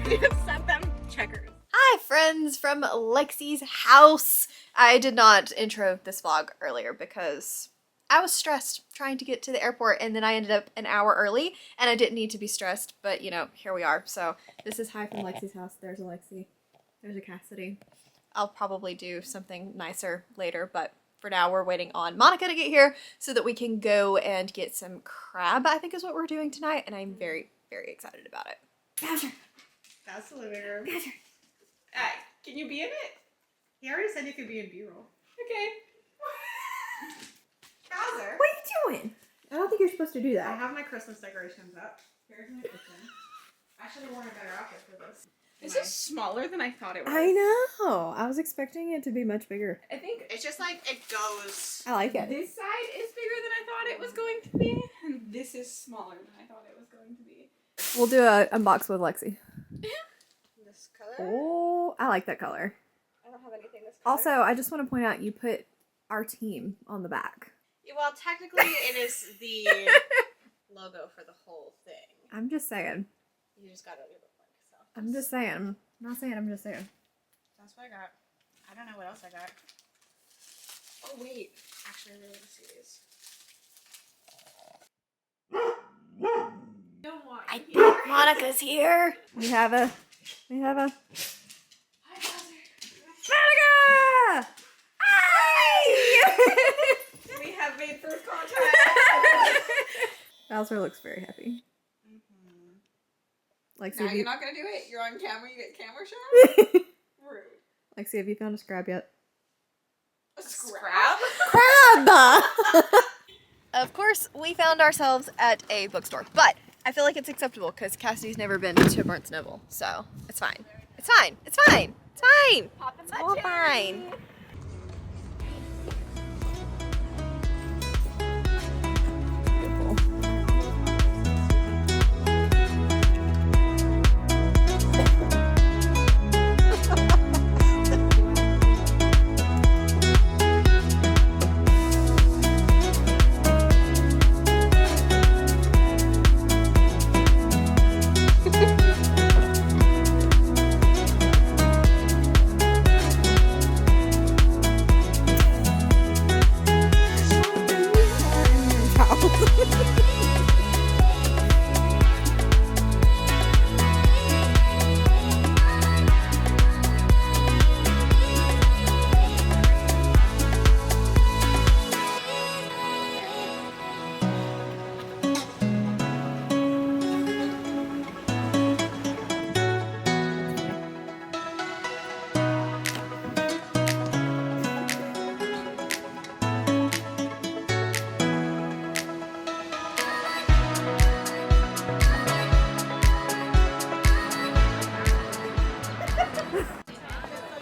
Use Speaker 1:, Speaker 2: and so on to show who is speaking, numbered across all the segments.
Speaker 1: We have sent them checkers.
Speaker 2: Hi friends from Lexi's house. I did not intro this vlog earlier because I was stressed trying to get to the airport and then I ended up an hour early and I didn't need to be stressed, but you know, here we are. So this is hi from Lexi's house. There's a Lexi. There's a Cassidy. I'll probably do something nicer later, but for now we're waiting on Monica to get here so that we can go and get some crab, I think is what we're doing tonight, and I'm very, very excited about it. Bowser.
Speaker 1: That's the living room.
Speaker 2: Bowser.
Speaker 1: Can you be in it?
Speaker 3: He already said you could be in B-roll.
Speaker 1: Okay. Bowser.
Speaker 2: What are you doing? I don't think you're supposed to do
Speaker 3: I
Speaker 2: that.
Speaker 3: have my Christmas decorations up. Here's my kitchen. I should have worn a better outfit for this.
Speaker 1: This is smaller than I thought it was.
Speaker 2: I know. I was expecting it to be much bigger.
Speaker 1: I think it's just like it goes.
Speaker 2: I like it.
Speaker 1: This side is bigger than I thought it was going to be, and this is smaller than I thought it was going to be.
Speaker 2: We'll do a unbox with Lexi.
Speaker 1: This color.
Speaker 2: Oh, I like that color.
Speaker 1: I don't have anything this color.
Speaker 2: Also, I just want to point out you put our team on the back.
Speaker 1: Well, technically, it is the logo for the whole thing.
Speaker 2: I'm just saying.
Speaker 1: You just got it in the book, so.
Speaker 2: I'm just saying. I'm not saying. I'm just saying.
Speaker 1: That's what I got. I don't know what else I got. Oh wait, actually, I really want to see these. Don't want.
Speaker 2: I think Monica's here. We have a.
Speaker 1: Hi, Bowser.
Speaker 2: Monica! Hi!
Speaker 1: We have made first contact.
Speaker 2: Bowser looks very happy. Lexi,
Speaker 1: Now
Speaker 2: have
Speaker 1: you're
Speaker 2: you...
Speaker 1: not gonna do it. You're on camera. You get camera shot. Rude.
Speaker 2: Lexi, have you found a scrab yet?
Speaker 1: A scrab?
Speaker 2: Crab! Of course, we found ourselves at a bookstore, but I feel like it's acceptable because Cassidy's never been to Barnes & Noble, so it's fine. It's fine. It's fine. It's fine. It's all fine. Beautiful.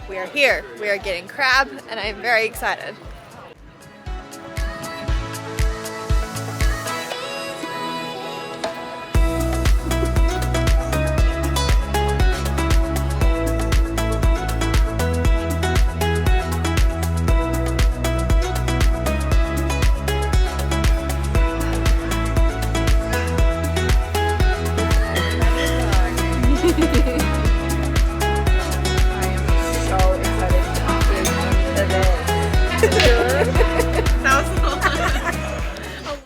Speaker 2: We are here. We are getting crab, and I am very excited.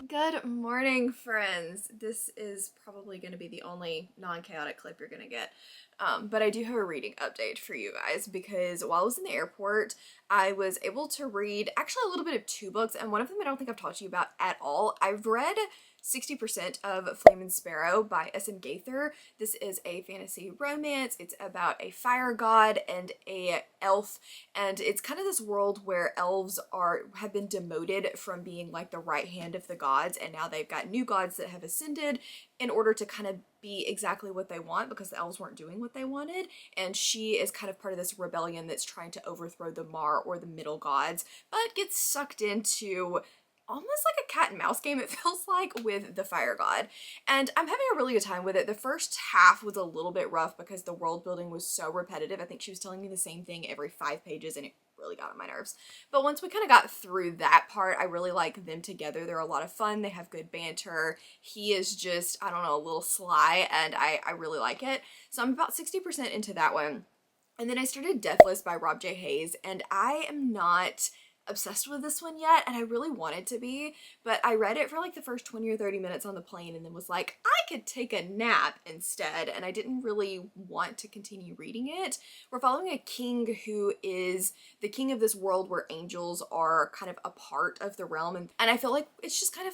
Speaker 2: Good morning, friends. This is probably going to be the only non-chaotic clip you're going to get, but I do have a reading update for you guys because while I was in the airport, I was able to read actually a little bit of two books, and one of them I don't think I've talked to you about at all. I've read 60% of Flame and Sparrow by S.M. Gaither. This is a fantasy romance. It's about a fire god and a elf, and it's kind of this world where elves have been demoted from being like the right hand of the gods, and now they've got new gods that have ascended in order to kind of be exactly what they want because the elves weren't doing what they wanted, and she is kind of part of this rebellion that's trying to overthrow the Mar or the middle gods, but gets sucked into almost like a cat and mouse game, it feels like, with the fire god. And I'm having a really good time with it. The first half was a little bit rough because the world building was so repetitive. I think she was telling me the same thing every 5 pages and it really got on my nerves. But once we kind of got through that part, I really like them together. They're a lot of fun. They have good banter. He is just, I don't know, a little sly, and I really like it. So I'm about 60% into that one. And then I started Deathless by Rob J. Hayes, and I am not obsessed with this one yet, and I really wanted to be, but I read it for like the first 20 or 30 minutes on the plane and then was like, I could take a nap instead, and I didn't really want to continue reading it. We're following a king who is the king of this world where angels are kind of a part of the realm, and I feel like it's just kind of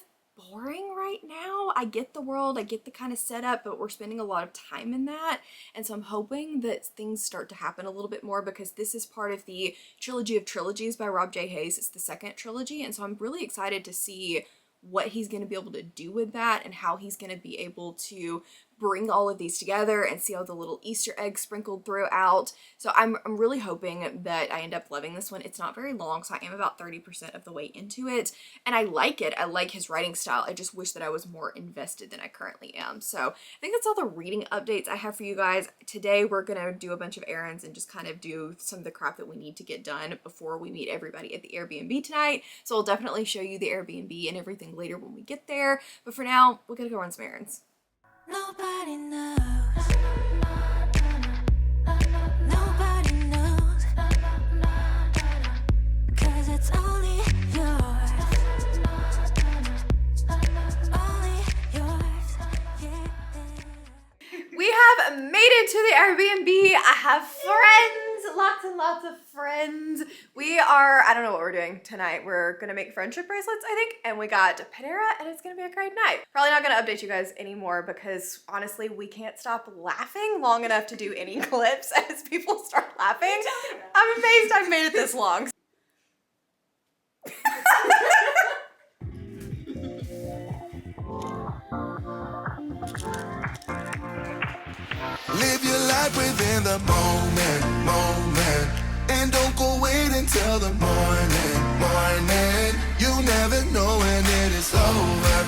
Speaker 2: boring right now. I get the world, I get the kind of setup, but we're spending a lot of time in that, and so I'm hoping that things start to happen a little bit more, because this is part of the trilogy of trilogies by Rob J. Hayes. It's the second trilogy, and so I'm really excited to see what he's going to be able to do with that and how he's going to be able to bring all of these together and see all the little Easter eggs sprinkled throughout. So I'm really hoping that I end up loving this one. It's not very long, so I am about 30% of the way into it, and I like it. I like his writing style. I just wish that I was more invested than I currently am. So I think that's all the reading updates I have for you guys. Today we're gonna do a bunch of errands and just kind of do some of the crap that we need to get done before we meet everybody at the Airbnb tonight. So I'll definitely show you the Airbnb and everything later when we get there, but for now we're gonna go run some errands.
Speaker 4: Nobody knows. Nobody knows. 'Cause it's only yours. Only yours. Yeah.
Speaker 2: We have made it to the Airbnb. I have friends, lots and lots of friends. We are, I don't know what we're doing tonight. We're gonna make friendship bracelets, I think, and we got Panera, and it's gonna be a great night. Probably not gonna update you guys anymore because honestly, we can't stop laughing long enough to do any clips as people start laughing. I'm amazed I've made it this long.
Speaker 5: Live your life within the moment. And don't go wait until the morning. You never know when it is over.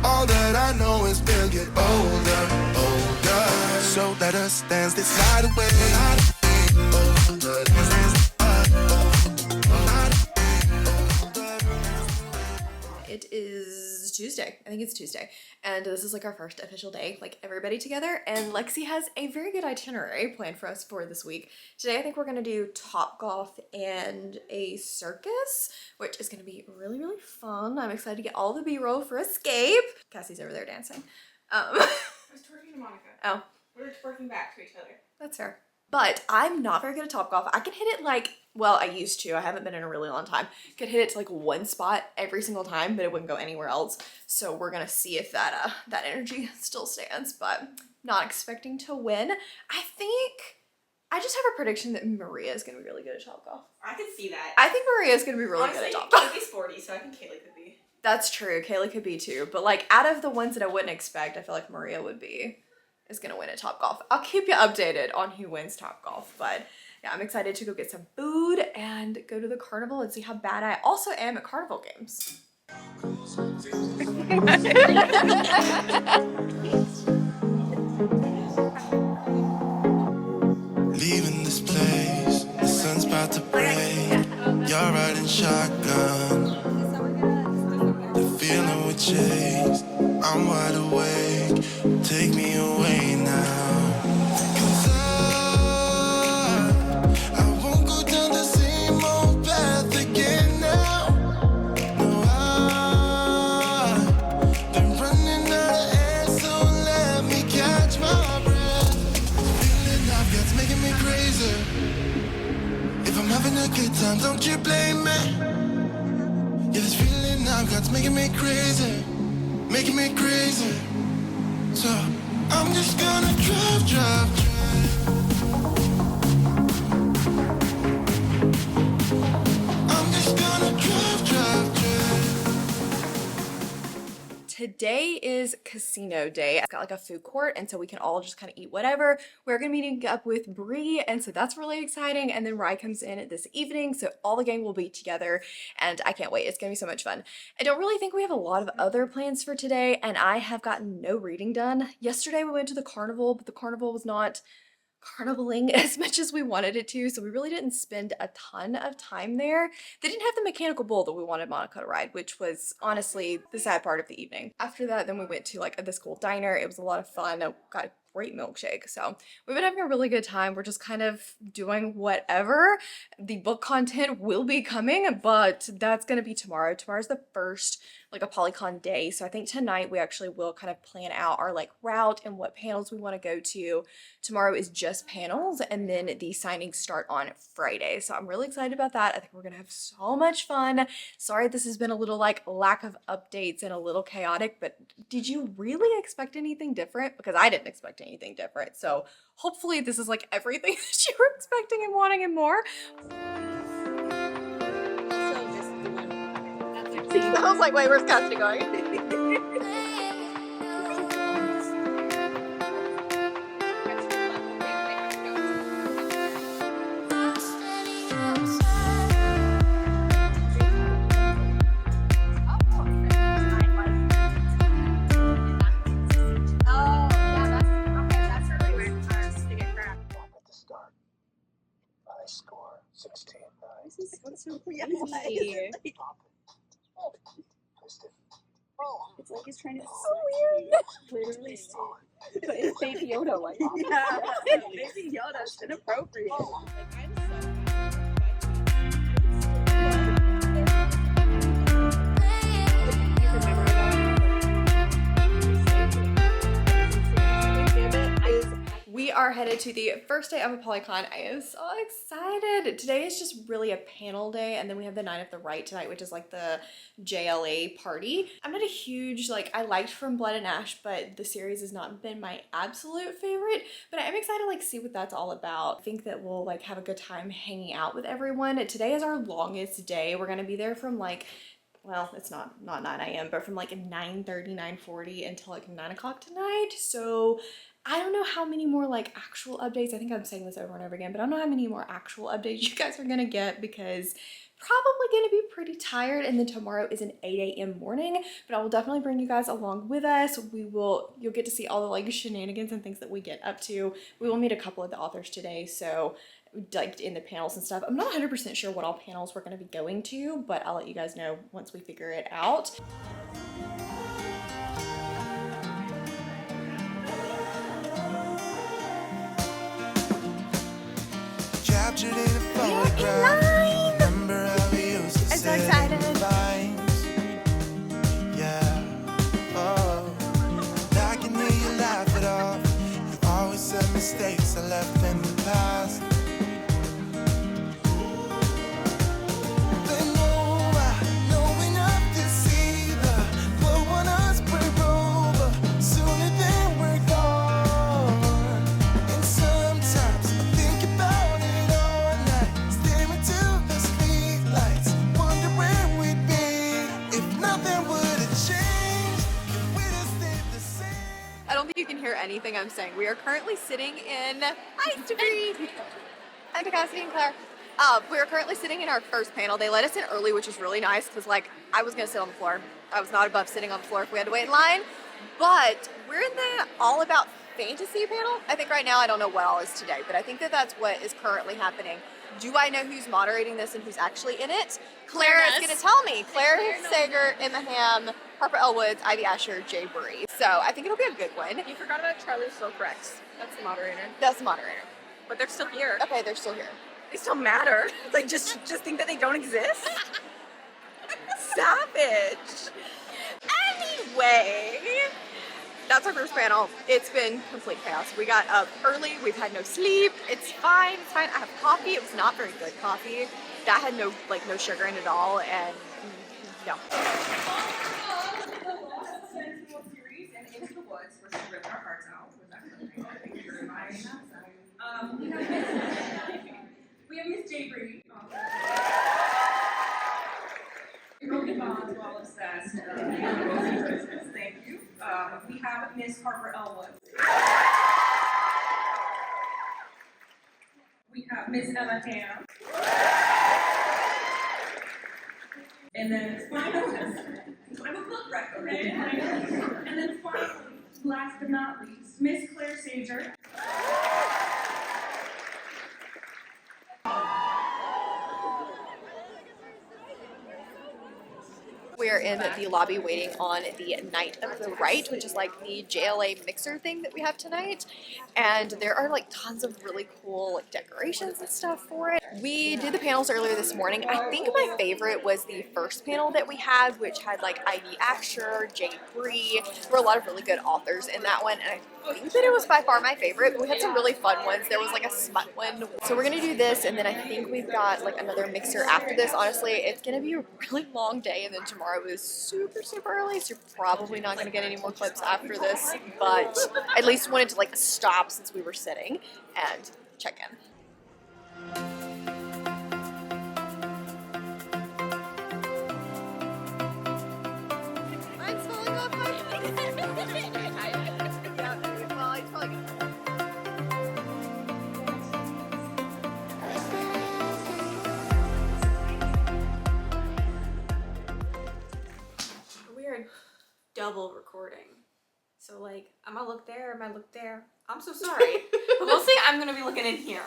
Speaker 5: All that I know is we'll get older. So let us dance this night away.
Speaker 2: It is Tuesday. I think it's Tuesday. And this is like our first official day, like everybody together. And Lexi has a very good itinerary planned for us for this week. Today, I think we're gonna do Topgolf and a circus, which is gonna be really, really fun. I'm excited to get all the B-roll for Escape. Cassie's over there dancing.
Speaker 3: I was twerking to Monica.
Speaker 2: Oh.
Speaker 3: We were twerking back to each other.
Speaker 2: That's fair. But I'm not very good at Topgolf. I can hit it like, well, I used to. I haven't been in a really long time. Could hit it to like one spot every single time, but it wouldn't go anywhere else. So we're gonna see if that energy still stands, but not expecting to win. I just have a prediction that Maria is gonna be really good at Topgolf.
Speaker 3: I could see that.
Speaker 2: I think Maria is gonna be really
Speaker 3: Honestly,
Speaker 2: good at Topgolf.
Speaker 3: could be sporty, so I think Cailey could be.
Speaker 2: That's true. Cailey could be too. But like out of the ones that I wouldn't expect, I feel like Maria is gonna win at Topgolf. I'll keep you updated on who wins Topgolf, but yeah, I'm excited to go get some food and go to the carnival and see how bad I also am at carnival games.
Speaker 5: Leaving this place, the sun's about to break. You're riding shotgun. The feeling we chase, I'm wide awake. Take me away now. 'Cause I won't go down the same old path again now. No, I've been running out of air, so let me catch my breath. Feeling I've got's making me crazy. If I'm having a good time, don't you blame me. Yeah, this feeling I've got's making me crazy. Making me crazy. So I'm just gonna drive. I'm just gonna drive.
Speaker 2: Today is casino day. I've got like a food court, and so we can all just kind of eat whatever. We're gonna be meeting up with Bree, and so that's really exciting. And then Rye comes in this evening, so all the gang will be together, and I can't wait. It's gonna be so much fun. I don't really think we have a lot of other plans for today, and I have gotten no reading done. Yesterday we went to the carnival, but the carnival was not carnivaling as much as we wanted it to, so we really didn't spend a ton of time there. They didn't have the mechanical bull that we wanted Monica to ride, which was honestly the sad part of the evening. After that, then we went to like this cool diner. It was a lot of fun. I got a great milkshake. So we've been having a really good time. We're just kind of doing whatever. The book content will be coming, but that's going to be tomorrow. Tomorrow's the first like Apollycon day. So I think tonight we actually will kind of plan out our like route and what panels we want to go to. Tomorrow is just panels, and then the signings start on Friday. So I'm really excited about that. I think we're going to have so much fun. Sorry this has been a little like lack of updates and a little chaotic, but did you really expect anything different? Because I didn't expect anything different. So hopefully this is like everything that you were expecting and wanting and more. I was like, wait, where's Cassie going?
Speaker 5: Score 16.
Speaker 3: This is so easy. It's like he's trying to literally but it's Baby Yoda like yeah, Baby Yoda's inappropriate. Like, I'm
Speaker 2: We are headed to the first day of Apollycon. I am so excited. Today is just really a panel day, and then we have the Night of the Right tonight, which is like the JLA party. I'm not a huge, like, I liked From Blood and Ash, but the series has not been my absolute favorite, but I am excited to like see what that's all about. I think that we'll like have a good time hanging out with everyone. Today is our longest day. We're gonna be there from like, well, it's not 9 a.m., but from like 9:30, 9:40 until like 9 o'clock tonight. So I don't know how many more like actual updates. I think I'm saying this over and over again, but I don't know how many more actual updates you guys are gonna get because probably gonna be pretty tired. And then tomorrow is an 8 a.m. morning, but I will definitely bring you guys along with us. You'll get to see all the like shenanigans and things that we get up to. We will meet a couple of the authors today, so like in the panels and stuff. I'm not 100% sure what all panels we're gonna be going to, but I'll let you guys know once we figure it out.
Speaker 5: Captured in a photograph. Remember how we used to
Speaker 2: I'm so
Speaker 5: sit
Speaker 2: excited.
Speaker 5: in lines? Yeah. Oh. I can hear you laugh it off. You always said mistakes I left in the past. They know enough to see but when us break over, sooner than we're gone. And sometimes I think about it all night, staring to the streetlights, wonder where we'd be if nothing would have changed, if we'd have stayed the same.
Speaker 2: I don't think you can hear anything I'm saying. We are currently sitting in Ice to Breathe. I'm Cailey and Claire. We are currently sitting in our first panel. They let us in early, which is really nice because like I was gonna sit on the floor. I was not above sitting on the floor if we had to wait in line. But we're in the All About Fantasy panel. I think right now I don't know what all is today, but I think that that's what is currently happening. Do I know who's moderating this and who's actually in it? Claire is going to tell me. Claire Sager, Emma Hamm, Harper Elwoods, Ivy Asher, Jay Burry. So I think it'll be a good one.
Speaker 3: You forgot about Charlie Silkrex. That's the moderator.
Speaker 2: That's the moderator.
Speaker 3: But they're still here.
Speaker 2: Okay, they're still here.
Speaker 3: They still matter. Like just think that they don't exist. Savage. Anyway,
Speaker 2: That's our first panel. It's been complete chaos. We got up early. We've had no sleep. It's fine. It's fine. I have coffee. It was not very good coffee. That had no sugar in it at all, and no.
Speaker 3: series and Into the Woods, where she ripped our hearts out. Thank you very much. We have Miss Jay Bree. Broken bonds, well obsessed. Thank you. We have Miss Harper Elwood. We have Miss Emma Hamm. And then finally, I'm a book record. And then finally, last but not least, Miss Claire Sager.
Speaker 2: in the lobby waiting on the Night of the Right, which is like the JLA mixer thing that we have tonight. And there are like tons of really cool like decorations and stuff for it. We did the panels earlier this morning. I think my favorite was the first panel that we had, which had like Ivy Asher, Jay Bree. There were a lot of really good authors in that one, and I think that it was by far my favorite, but we had some really fun ones. There was like a smut one. So we're gonna do this, and then I think we've got like another mixer after this. Honestly, it's gonna be a really long day, and then tomorrow is super early, so you're probably not gonna get any more clips after this, but I at least wanted to like stop since we were sitting and check in. Mine's falling off my
Speaker 1: Weird double recording. So like, I'm gonna look there, I might look there. I'm so sorry. But mostly I'm gonna be looking in here.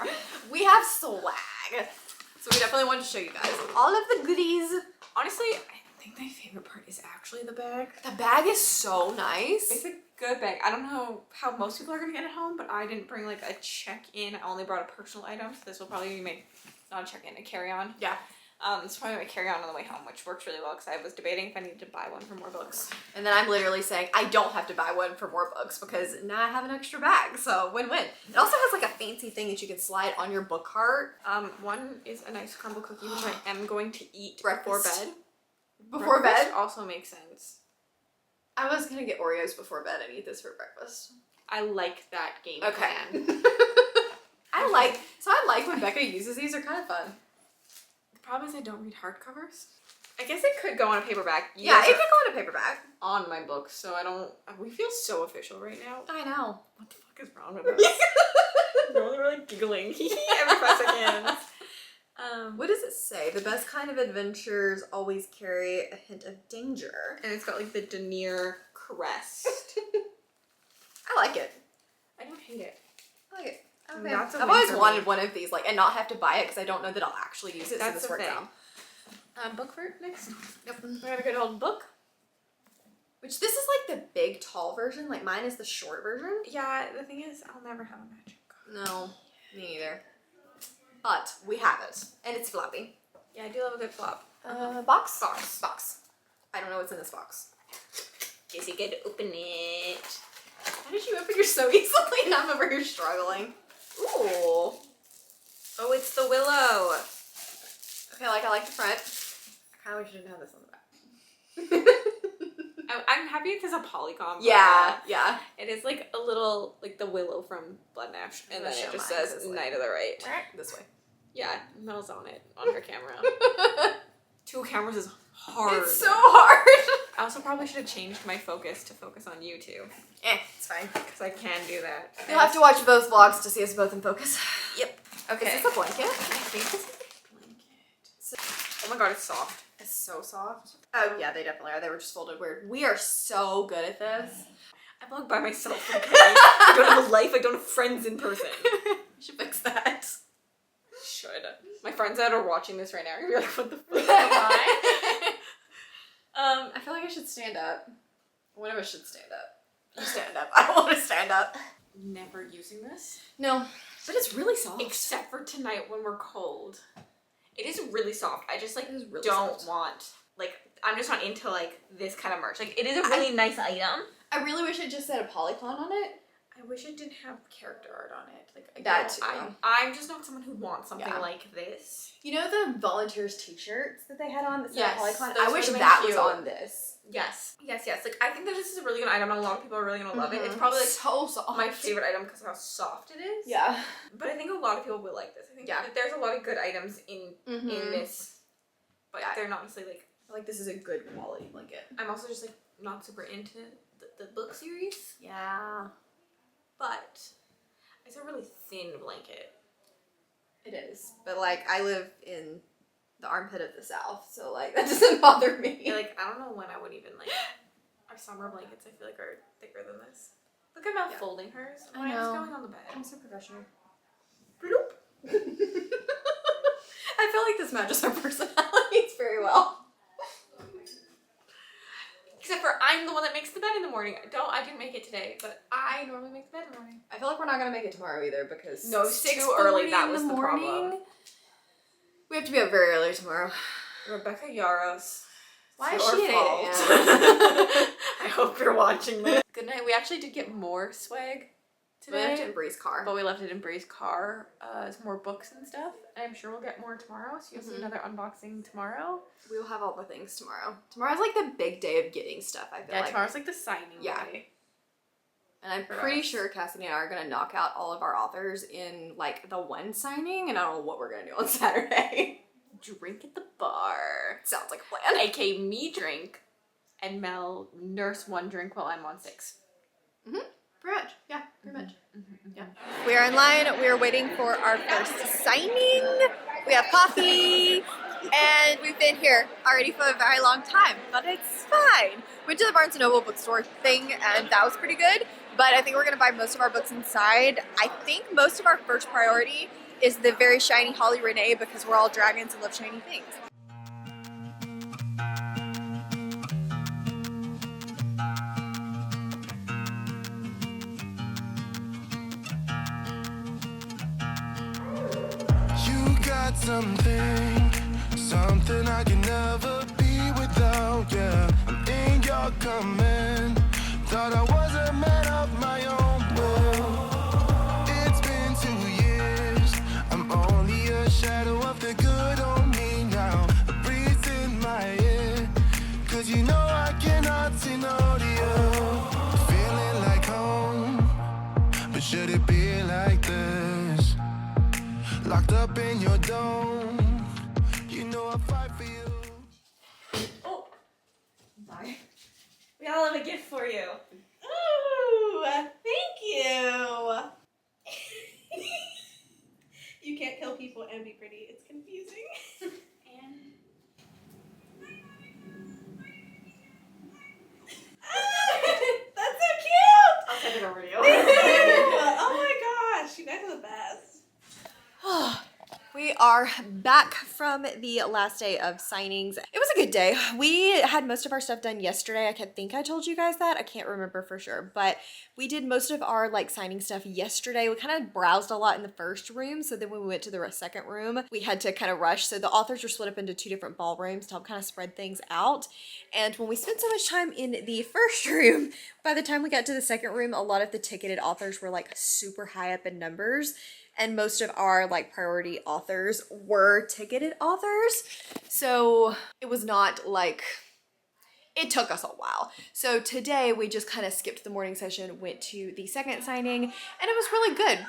Speaker 2: We have swag. So we definitely wanted to show you guys all of the goodies.
Speaker 1: Honestly, I think my favorite part is actually the bag.
Speaker 2: The bag is so nice.
Speaker 1: It's a good bag. I don't know how most people are gonna get it home, but I didn't bring like a check-in. I only brought a personal item. So this will probably be my, not a check-in, a carry-on.
Speaker 2: Yeah.
Speaker 1: It's probably my carry-on on the way home, which works really well because I was debating if I needed to buy one for more books.
Speaker 2: And then I'm literally saying I don't have to buy one for more books because now I have an extra bag. So win-win. It also has like a fancy thing that you can slide on your book cart.
Speaker 1: One is a nice crumble cookie, which I am going to eat
Speaker 2: Breakfast.
Speaker 1: before bed.
Speaker 2: Before
Speaker 1: Breakfast
Speaker 2: bed?
Speaker 1: also makes sense.
Speaker 2: I was gonna get Oreos before bed and eat this for breakfast.
Speaker 1: I like that game
Speaker 2: Okay.
Speaker 1: plan.
Speaker 2: I like when Becca uses these. They're kind of fun.
Speaker 1: The problem is I don't read hardcovers. I guess it could go on a paperback. You
Speaker 2: Yeah,
Speaker 1: guys
Speaker 2: it
Speaker 1: are
Speaker 2: could go in a paperback.
Speaker 1: on my books, so I don't. We feel so official right now.
Speaker 2: I know.
Speaker 1: What the fuck is wrong with us? We're like giggling every 5 seconds.
Speaker 2: What does it say? The best kind of adventures always carry a hint of danger.
Speaker 1: And it's got like the denier crest.
Speaker 2: I like it.
Speaker 1: I don't hate it.
Speaker 2: I like it.
Speaker 1: Okay. That's a
Speaker 2: I've
Speaker 1: win
Speaker 2: always
Speaker 1: for
Speaker 2: wanted
Speaker 1: me.
Speaker 2: one of these, like, and not have to buy it because I don't know that I'll actually use it.
Speaker 1: That's
Speaker 2: so this
Speaker 1: the
Speaker 2: works
Speaker 1: thing.
Speaker 2: out.
Speaker 1: Book for next.
Speaker 2: Yep.
Speaker 1: We got a good old book.
Speaker 2: Which this is like the big tall version. Like mine is the short version.
Speaker 1: Yeah, the thing is, I'll never have a magic.
Speaker 2: No, me neither. But we have it, and it's floppy.
Speaker 1: Yeah, I do love a good flop.
Speaker 2: Box. Box. I don't know what's in this box.
Speaker 1: Guess you get to open it.
Speaker 2: How did you open yours so easily? And I'm over here struggling. Ooh.
Speaker 1: Oh, it's the willow.
Speaker 2: Okay, like I like the front. I kind of wish I didn't have this on the back.
Speaker 1: I'm happy it's a Apollycon.
Speaker 2: Yeah.
Speaker 1: It is like a little, like the willow from Blood and Ash, and then
Speaker 2: Show
Speaker 1: it just
Speaker 2: mine,
Speaker 1: says
Speaker 2: this way.
Speaker 1: Night of the Right.
Speaker 2: This way.
Speaker 1: Yeah, Mel's on it, on her camera. 2 cameras is hard.
Speaker 2: It's so hard.
Speaker 1: I also probably should have changed my focus to focus on you two.
Speaker 2: It's fine.
Speaker 1: Because I can do that.
Speaker 2: You'll have to watch both vlogs to see us both in focus.
Speaker 1: Yep. Okay.
Speaker 2: Is this a blanket?
Speaker 1: I think this is a blanket. Oh my god, it's soft.
Speaker 2: It's so soft. Oh yeah, they definitely are. They were just folded weird. We are so good at this.
Speaker 1: I'm like by myself. Okay? I don't have a life. I don't have friends in person.
Speaker 2: We should fix that.
Speaker 1: Should. My friends that are watching this right now are gonna be like, what the fuck am I?
Speaker 2: I feel like I should stand up. One of us should stand up. You stand up. I don't want to stand up.
Speaker 1: Never using this.
Speaker 2: No, but it's really soft.
Speaker 1: Except for tonight when we're cold. It is really soft. I just like
Speaker 2: It is really
Speaker 1: don't
Speaker 2: soft.
Speaker 1: want, like, I'm just not into like this kind of merch. Like, it is a really nice item.
Speaker 2: I really wish it just said Apollycon on it.
Speaker 1: I wish it didn't have character art on it. Like
Speaker 2: That
Speaker 1: don't-
Speaker 2: too.
Speaker 1: I'm just not someone who wants something
Speaker 2: Yeah.
Speaker 1: like this.
Speaker 2: You know the volunteers t-shirts that they had on that said
Speaker 1: Yes,
Speaker 2: Apollycon?
Speaker 1: those
Speaker 2: I wish
Speaker 1: would've been
Speaker 2: that was
Speaker 1: cute.
Speaker 2: on this.
Speaker 1: Yes. Like I think that this is a really good item and a lot of people are really gonna love it. It's probably like
Speaker 2: so soft.
Speaker 1: my favorite item because of how soft it is.
Speaker 2: Yeah.
Speaker 1: But I think a lot of people will like this. I think
Speaker 2: Yeah.
Speaker 1: that there's a lot of good items in this, but
Speaker 2: Yeah.
Speaker 1: they're not necessarily like.
Speaker 2: I feel like this is a good quality blanket.
Speaker 1: I'm also just like not super into the book series,
Speaker 2: Yeah.
Speaker 1: but it's a really thin blanket.
Speaker 2: It is. But like I live in the armpit of the South, so like that doesn't bother me.
Speaker 1: Yeah, like I don't know when I would even like our summer blankets. I feel like are thicker than this. Look at Mel folding hers.
Speaker 2: I
Speaker 1: Mine's
Speaker 2: know.
Speaker 1: going on the bed.
Speaker 2: I'm so professional. Bloop. I feel like this matches our personalities very well.
Speaker 1: Except for I'm the one that makes the bed in the morning. I didn't make it today, but I normally make the bed in the morning.
Speaker 2: I feel like we're not gonna make it tomorrow either because
Speaker 1: No, it's too early. That was the problem.
Speaker 2: We have to be up very early tomorrow.
Speaker 1: Rebecca Yaros.
Speaker 2: Why
Speaker 1: it's
Speaker 2: is
Speaker 1: your
Speaker 2: she at 8
Speaker 1: fault.
Speaker 2: a.m.?
Speaker 1: I hope you're watching this. Good night. We actually did get more swag
Speaker 2: We left it
Speaker 1: today,
Speaker 2: in Bree's car.
Speaker 1: but we left it in Bree's car. Some more books and stuff. And I'm sure we'll get more tomorrow, so you'll see another unboxing tomorrow.
Speaker 2: We will have all the things tomorrow. Tomorrow's like the big day of getting stuff, I feel
Speaker 1: Yeah,
Speaker 2: like.
Speaker 1: tomorrow's like the signing day.
Speaker 2: And I'm
Speaker 1: for
Speaker 2: pretty
Speaker 1: us.
Speaker 2: sure Cassidy and I are gonna knock out all of our authors in like the one signing, and I don't know what we're gonna do on Saturday.
Speaker 1: Drink at the bar.
Speaker 2: Sounds like a plan.
Speaker 1: AKA me drink, and Mel nurse one drink while I'm on 6.
Speaker 2: Pretty much. Yeah, pretty much. Yeah. We are in line. We are waiting for our first signing. We have coffee, and we've been here already for a very long time, but it's fine. Went to the Barnes & Noble bookstore thing, and that was pretty good, but I think we're gonna buy most of our books inside. I think most of our first priority is the very shiny Holly Renee because we're all dragons and love shiny things.
Speaker 5: You got something I can never be without, yeah. I'm in your command. Thought I was a man of my own will. It's been 2 years. I'm only a shadow of the good on me now. A breeze in my ear. Cause you know I cannot say no to you. Feeling like home. But should it be like this? Locked up in your dome. You know I fight for you.
Speaker 1: Oh, sorry. We all have a gift for you. Ooh, thank you. You can't kill people and be pretty. It's confusing. And that's so cute. I'll send it over to you. Thank you. Oh my gosh, you guys are the best.
Speaker 2: We are back from the last day of signings. It was a good day. We had most of our stuff done yesterday. I think I told you guys that. I can't remember for sure, but we did most of our like signing stuff yesterday. We kind of browsed a lot in the first room, so then when we went to the second room, we had to kind of rush. So the authors were split up into 2 different ballrooms to help kind of spread things out. And when we spent so much time in the first room, by the time we got to the second room, a lot of the ticketed authors were like super high up in numbers. And most of our like priority authors were ticketed authors. So it was not like, it took us a while. So today we just kind of skipped the morning session, went to the second signing, and it was really good.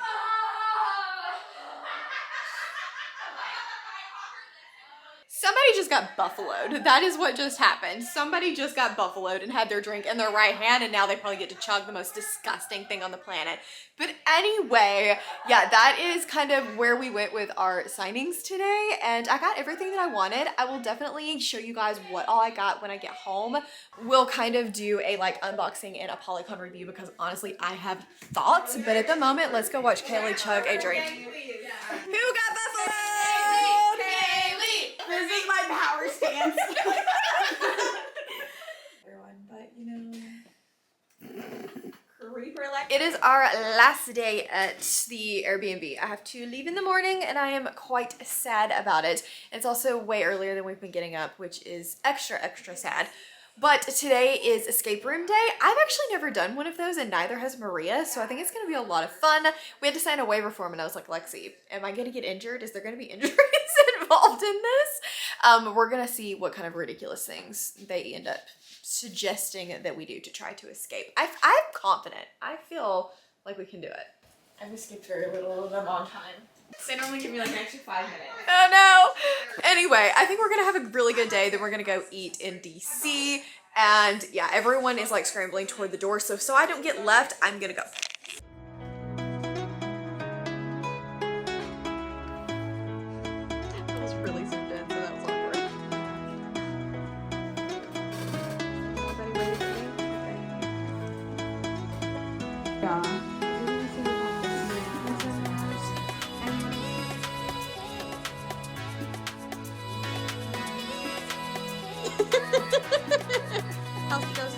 Speaker 2: Somebody just got buffaloed. That is what just happened. Somebody just got buffaloed and had their drink in their right hand, and now they probably get to chug the most disgusting thing on the planet. But anyway, yeah, that is kind of where we went with our signings today, and I got everything that I wanted. I will definitely show you guys what all I got when I get home. We'll kind of do a like unboxing and Apollycon review because honestly, I have thoughts, but at the moment, let's go watch Cailey chug a drink. Who got buffaloed? Cailey!
Speaker 1: This is my power stance. Everyone, but you know, creeper like.
Speaker 2: It is our last day at the Airbnb. I have to leave in the morning and I am quite sad about it. It's also way earlier than we've been getting up, which is extra sad. But today is escape room day. I've actually never done one of those and neither has Maria, so I think it's gonna be a lot of fun. We had to sign a waiver form and I was like, Lexi, am I gonna get injured? Is there gonna be injuries involved in this? We're gonna see what kind of ridiculous things they end up suggesting that we do to try to escape. I'm confident. I feel like we can do it.
Speaker 1: I've escaped very little of them on time. They normally give me like an extra 5 minutes.
Speaker 2: Oh no! Anyway, I think we're gonna have a really good day. Then we're gonna go eat in DC. And yeah, everyone is like scrambling toward the door. So I don't get left, I'm gonna go. That was really zoomed in, so that was awkward. Everybody ready for me?
Speaker 1: Yeah.
Speaker 2: How's it goes?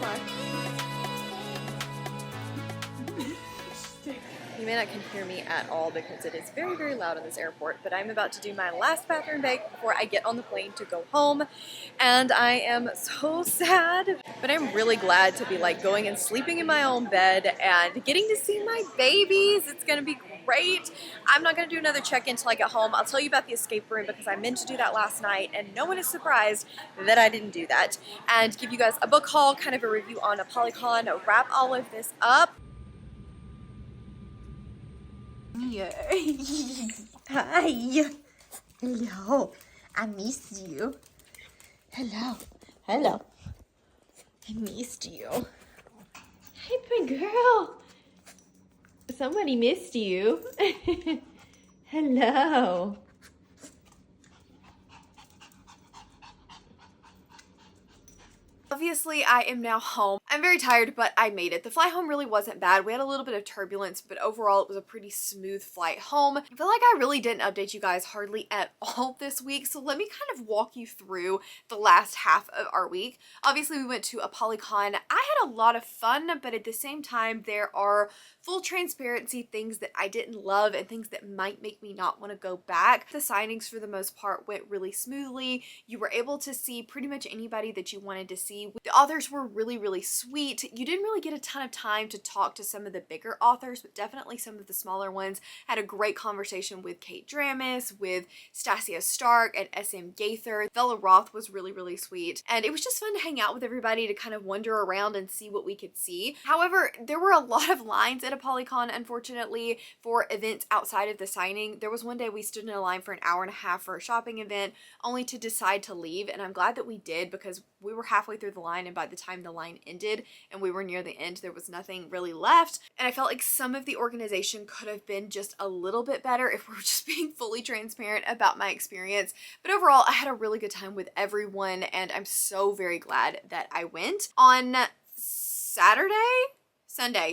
Speaker 2: You may not can hear me at all because it is very, very loud in this airport, but I'm about to do my last bathroom break before I get on the plane to go home, and I am so sad, but I'm really glad to be like going and sleeping in my own bed and getting to see my babies. It's gonna be great. I'm not gonna do another check-in until I get home. I'll tell you about the escape room because I meant to do that last night and no one is surprised that I didn't do that, and give you guys a book haul, kind of a review on Apollycon, wrap all of this up.
Speaker 6: Yeah. Hi. Hello. I missed you. Hello. Hello. I missed you. Hey, pretty girl. Somebody missed you. Hello.
Speaker 2: Obviously, I am now home. I'm very tired, but I made it. The flight home really wasn't bad. We had a little bit of turbulence, but overall it was a pretty smooth flight home. I feel like I really didn't update you guys hardly at all this week, so let me kind of walk you through the last half of our week. Obviously, we went to Apollycon. I had a lot of fun, but at the same time, there are full transparency things that I didn't love and things that might make me not want to go back. The signings for the most part went really smoothly. You were able to see pretty much anybody that you wanted to see. The authors were really, really sweet. You didn't really get a ton of time to talk to some of the bigger authors, but definitely some of the smaller ones. Had a great conversation with Kate Dramis, with Stasia Stark, and SM Gaither. Bella Roth was really, really sweet. And it was just fun to hang out with everybody, to kind of wander around and see what we could see. However, there were a lot of lines at Apollycon, unfortunately, for events outside of the signing. There was one day we stood in a line for an hour and a half for a shopping event, only to decide to leave, and I'm glad that we did because we were halfway through the line, and by the time the line ended and we were near the end, there was nothing really left. And I felt like some of the organization could have been just a little bit better if we were just being fully transparent about my experience. But overall, I had a really good time with everyone, and I'm so very glad that I went. On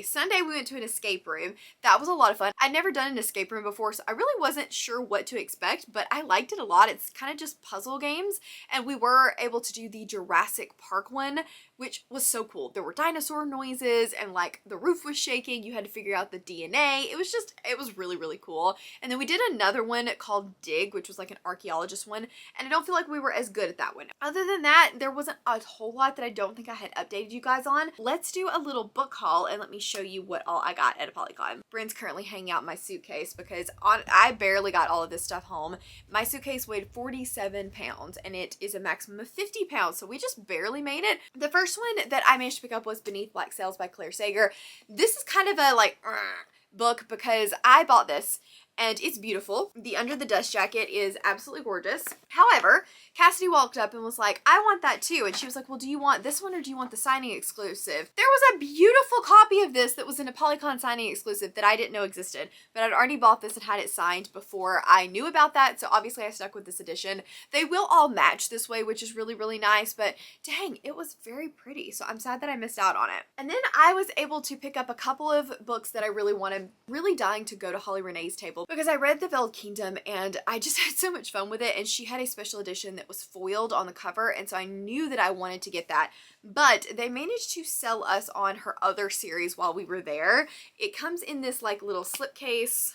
Speaker 2: Sunday, we went to an escape room. That was a lot of fun. I'd never done an escape room before, so I really wasn't sure what to expect, but I liked it a lot. It's kind of just puzzle games, and we were able to do the Jurassic Park one, which was so cool. There were dinosaur noises, and like the roof was shaking. You had to figure out the DNA. It was really, really cool. And then we did another one called Dig, which was like an archaeologist one, and I don't feel like we were as good at that one. Other than that, there wasn't a whole lot that I don't think I had updated you guys on. Let's do a little book haul and let me show you what all I got at Apollycon. Bryn's currently hanging out my suitcase because I barely got all of this stuff home. My suitcase weighed 47 pounds and it is a maximum of 50 pounds, so we just barely made it. The first one that I managed to pick up was Beneath Black Sails by Claire Sager. This is kind of a like book because I bought this and it's beautiful. The Under the Dust jacket is absolutely gorgeous. However, Cassidy walked up and was like, I want that too. And she was like, well, do you want this one or do you want the signing exclusive? There was a beautiful copy of this that was an Apollycon signing exclusive that I didn't know existed, but I'd already bought this and had it signed before I knew about that. So obviously I stuck with this edition. They will all match this way, which is really, really nice, but dang, it was very pretty. So I'm sad that I missed out on it. And then I was able to pick up a couple of books that I really wanted, really dying to go to Holly Renee's table because I read The Veiled Kingdom and I just had so much fun with it, and she had a special edition that was foiled on the cover, and so I knew that I wanted to get that, but they managed to sell us on her other series while we were there. It comes in this like little slipcase,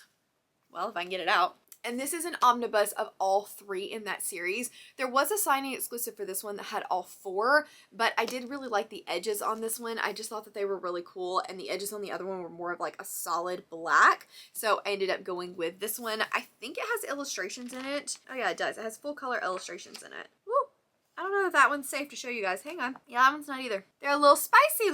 Speaker 2: well, if I can get it out. And this is an omnibus of all three in that series. There was a signing exclusive for this one that had all four, but I did really like the edges on this one. I just thought that they were really cool, and the edges on the other one were more of like a solid black. So I ended up going with this one. I think it has illustrations in it. Oh yeah, it does. It has full color illustrations in it. Woo! I don't know if that one's safe to show you guys. Hang on. Yeah, that one's not either. They're a little spicy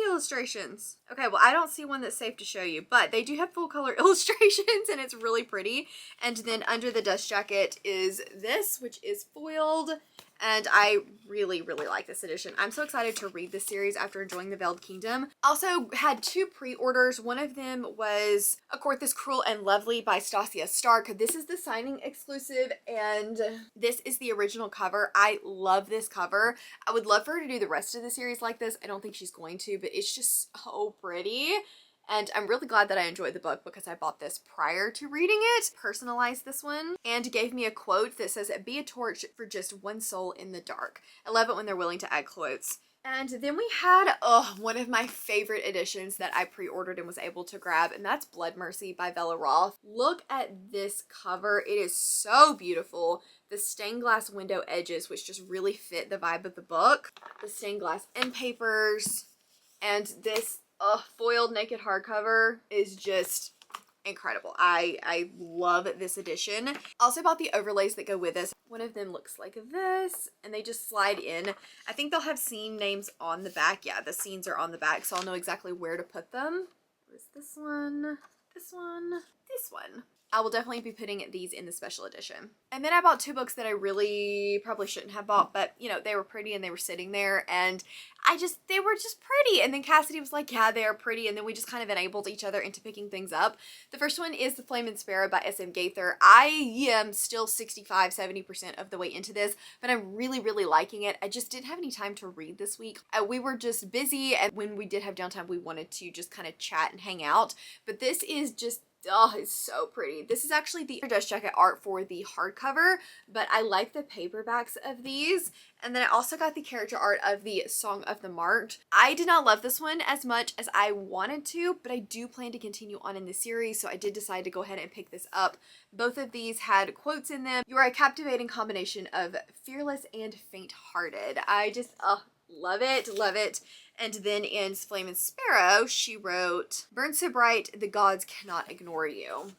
Speaker 2: illustrations. Okay, well, I don't see one that's safe to show you, but they do have full color illustrations and it's really pretty. And then Under the Dust jacket is this, which is foiled. And I really, really like this edition. I'm so excited to read this series after enjoying The Veiled Kingdom. Also had two pre-orders. One of them was A Court This Cruel and Lovely by Stasia Stark. This is the signing exclusive, and this is the original cover. I love this cover. I would love for her to do the rest of the series like this. I don't think she's going to, but it's just so pretty. And I'm really glad that I enjoyed the book because I bought this prior to reading it, personalized this one, and gave me a quote that says, "Be a torch for just one soul in the dark." I love it when they're willing to add quotes. And then we had one of my favorite editions that I pre-ordered and was able to grab, and that's Blood Mercy by Bella Roth. Look at this cover. It is so beautiful. The stained glass window edges, which just really fit the vibe of the book. The stained glass end papers. And this foiled naked hardcover is just incredible. I love this edition. Also bought the overlays that go with this. One of them looks like this, and they just slide in. I think they'll have scene names on the back. Yeah, the scenes are on the back, so I'll know exactly where to put them. Where's this one? This one? This one. I will definitely be putting these in the special edition. And then I bought 2 books that I really probably shouldn't have bought, but you know, they were pretty and they were sitting there, and they were just pretty. And then Cassidy was like, yeah, they are pretty. And then we just kind of enabled each other into picking things up. The first one is The Flame and Sparrow by S.M. Gaither. I am still 65-70% of the way into this, but I'm really, really liking it. I just didn't have any time to read this week. We were just busy, and when we did have downtime, we wanted to just kind of chat and hang out. But this is just, oh, it's so pretty. This is actually the dust jacket art for the hardcover, but I like the paperbacks of these. And then I also got the character art of the Song of the Marked. I did not love this one as much as I wanted to, but I do plan to continue on in the series, so I did decide to go ahead and pick this up. Both of these had quotes in them. You are a captivating combination of fearless and faint-hearted. I just, love it, love it. And then in Flame and Sparrow, she wrote, burn so bright, the gods cannot ignore you.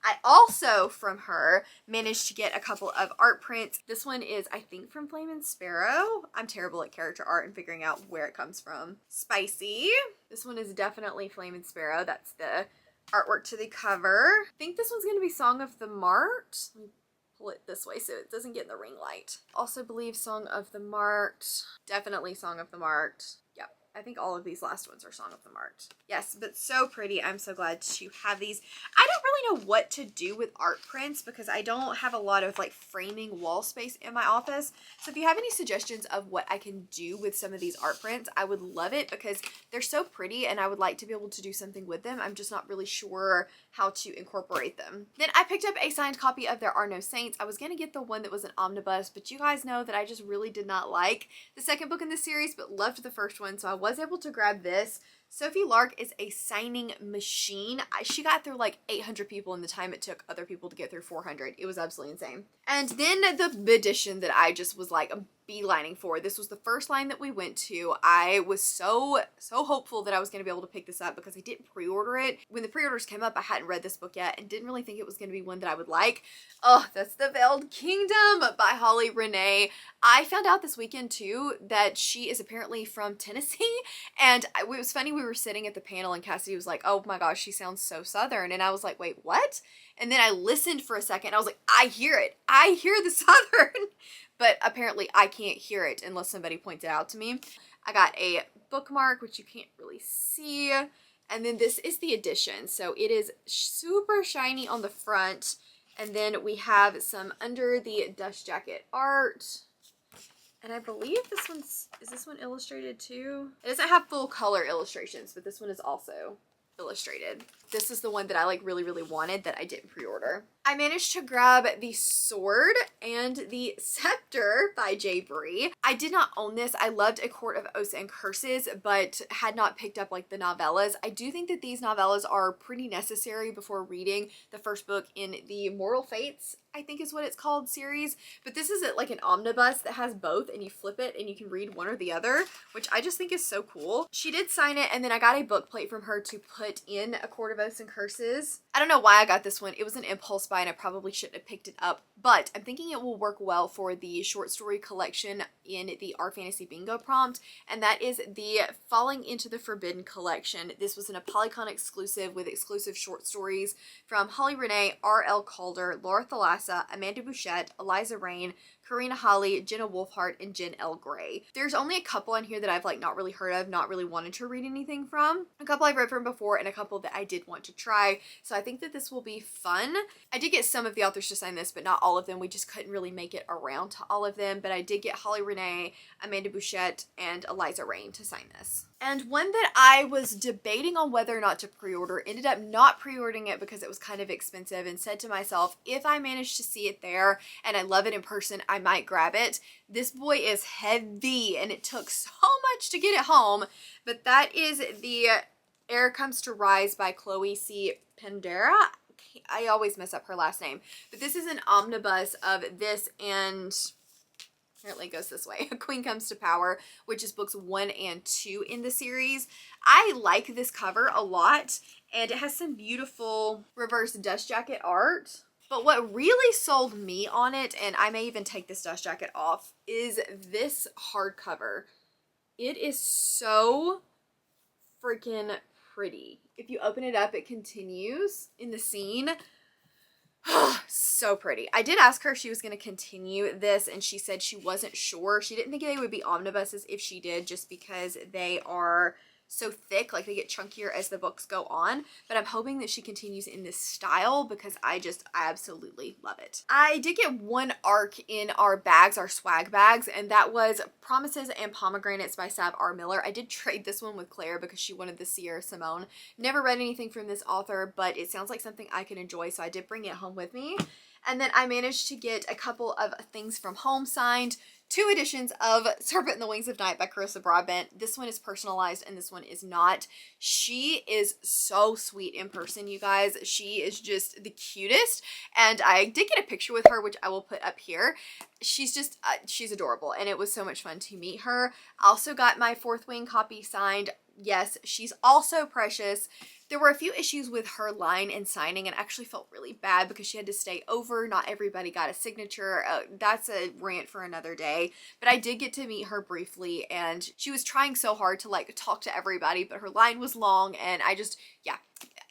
Speaker 2: I also, from her, managed to get a couple of art prints. This one is, I think, from Flame and Sparrow. I'm terrible at character art and figuring out where it comes from. Spicy. This one is definitely Flame and Sparrow. That's the artwork to the cover. I think this one's going to be Song of the Marked. Let me pull it this way so it doesn't get in the ring light. Also believe Song of the Marked. Definitely Song of the Marked. Yep. I think all of these last ones are Song of the Marked. Yes, but so pretty. I'm so glad to have these. I don't really know what to do with art prints because I don't have a lot of like framing wall space in my office. So if you have any suggestions of what I can do with some of these art prints, I would love it because they're so pretty and I would like to be able to do something with them. I'm just not really sure how to incorporate them. Then I picked up a signed copy of There Are No Saints. I was going to get the one that was an omnibus, but you guys know that I just really did not like the second book in the series, but loved the first one. So I was able to grab this. Sophie Lark is a signing machine. She got through like 800 people in the time it took other people to get through 400. It was absolutely insane. And then the edition that I just was like beelining for. This was the first line that we went to. I was so hopeful that I was going to be able to pick this up because I didn't pre-order it. When the pre-orders came up, I hadn't read this book yet and didn't really think it was going to be one that I would like. Oh, that's The Veiled Kingdom by Holly Renee. I found out this weekend too that she is apparently from Tennessee, and it was funny, we were sitting at the panel and Cassidy was like, oh my gosh, she sounds so Southern, and I was like, wait, what? And then I listened for a second and I was like, I hear it. I hear the Southern. But apparently I can't hear it unless somebody points it out to me. I got a bookmark, which you can't really see. And then this is the edition. So it is super shiny on the front. And then we have some under the dust jacket art. And I believe is this one illustrated too? It doesn't have full color illustrations, but this one is also illustrated. This is the one that I like really, really wanted that I didn't pre-order. I managed to grab the Sword and the Scepter by Jay Bree. I did not own this. I loved A Court of Oaths and Curses, but had not picked up like the novellas. I do think that these novellas are pretty necessary before reading the first book in the Moral Fates, I think is what it's called, series. But this is like an omnibus that has both, and you flip it and you can read one or the other, which I just think is so cool. She did sign it, and then I got a book plate from her to put in A Court of Oaths and Curses. I don't know why I got this one. It was an impulse buy and I probably shouldn't have picked it up, but I'm thinking it will work well for the short story collection in the Our Fantasy Bingo prompt, and that is the Falling into the Forbidden collection. This was an Apollycon exclusive with exclusive short stories from Holly Renee, R.L. Calder, Laura Thalassa, Amanda Bouchette, Eliza Rain, Karina Holly, Jenna Wolfhart, and Jen L. Gray. There's only a couple on here that I've like not really heard of, not really wanted to read anything from. A couple I've read from before and a couple that I did want to try. So I think that this will be fun. I did get some of the authors to sign this, but not all of them. We just couldn't really make it around to all of them. But I did get Holly Renee, Amanda Bouchette, and Eliza Rain to sign this. And one that I was debating on whether or not to pre-order, ended up not pre-ordering it because it was kind of expensive, and said to myself, if I manage to see it there and I love it in person, I I might grab it. This boy is heavy and it took so much to get it home, but that is the Air Comes to Rise by Chloe C. Pendera. I always mess up her last name, but this is an omnibus of this, and apparently it goes this way. A Queen Comes to Power, which is books 1 and 2 in the series. I like this cover a lot, and it has some beautiful reverse dust jacket art. But what really sold me on it, and I may even take this dust jacket off, is this hardcover. It is so freaking pretty. If you open it up, it continues in the scene. So pretty. I did ask her if she was going to continue this, and she said she wasn't sure. She didn't think they would be omnibuses if she did, just because they are so thick, like they get chunkier as the books go on, but I'm hoping that she continues in this style because I absolutely love it. I did get one arc in our bags, our swag bags, and that was Promises and Pomegranates by Sav R. Miller. I did trade this one with Claire because she wanted the Sierra Simone. Never read anything from this author, but it sounds like something I can enjoy, so I did bring it home with me. And then I managed to get a couple of things from home signed. 2 editions of Serpent in the Wings of Night by Carissa Broadbent. This one is personalized and this one is not. She is so sweet in person, you guys. She is just the cutest. And I did get a picture with her, which I will put up here. She's just, she's adorable, and it was so much fun to meet her. I also got my Fourth Wing copy signed. Yes, she's also precious. There were a few issues with her line and signing, and actually felt really bad because she had to stay over. Not everybody got a signature. That's a rant for another day. But I did get to meet her briefly, and she was trying so hard to like talk to everybody, but her line was long, and I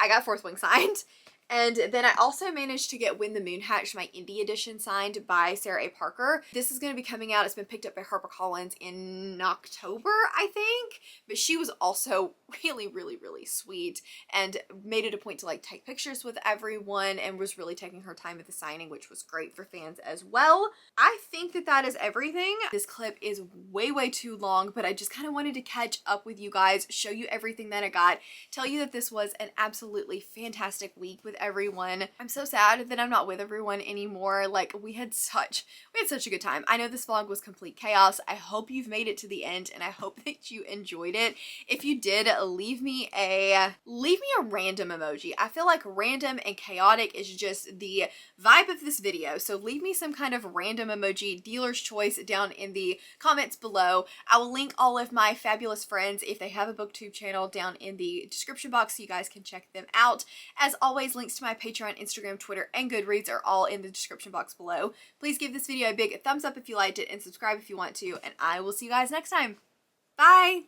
Speaker 2: got Fourth Wing signed. And then I also managed to get When the Moon Hatched, my indie edition, signed by Sarah A. Parker. This is going to be coming out. It's been picked up by HarperCollins in October, I think. But she was also really, really, really sweet and made it a point to like take pictures with everyone and was really taking her time at the signing, which was great for fans as well. I think that that is everything. This clip is way, way too long, but I just kind of wanted to catch up with you guys, show you everything that I got, tell you that this was an absolutely fantastic week with everyone. I'm so sad that I'm not with everyone anymore. Like, we had such a good time. I know this vlog was complete chaos. I hope you've made it to the end, and I hope that you enjoyed it. If you did, leave me a random emoji. I feel like random and chaotic is just the vibe of this video. So leave me some kind of random emoji, dealer's choice, down in the comments below. I will link all of my fabulous friends, if they have a booktube channel, down in the description box so you guys can check them out. As always, links to my Patreon, Instagram, Twitter, and Goodreads are all in the description box below. Please give this video a big thumbs up if you liked it, and subscribe if you want to, and I will see you guys next time. Bye!